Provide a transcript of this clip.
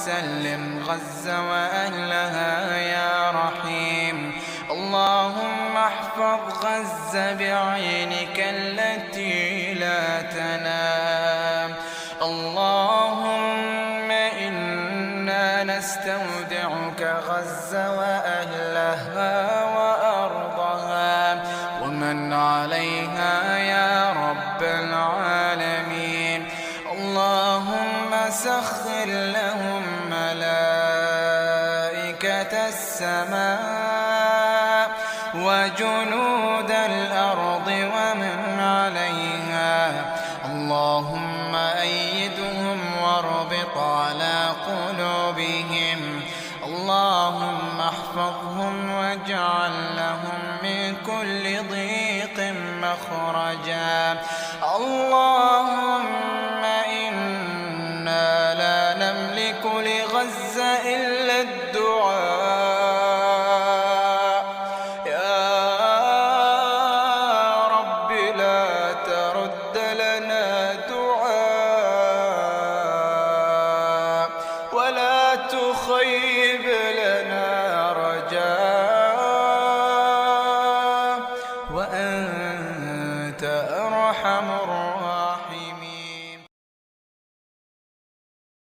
سلم غزة وأهلها يا رحيم. اللهم احفظ غزة بعينك التي لا تنام. اللهم إنا نستودعك غزة وأهلها وأرضها ومن عليها يا رب العالمين. اللهم سخر لهم ملائكة السماء وجنود الأرض ومن عليها. اللهم أيدهم واربط على قلوبهم. اللهم احفظهم واجعل لهم من كل ضيق مخرجا. اللهم إنا لا نملك لغزة إلا الدعاء. يا رب لا ترد لنا دعاء ولا تخيب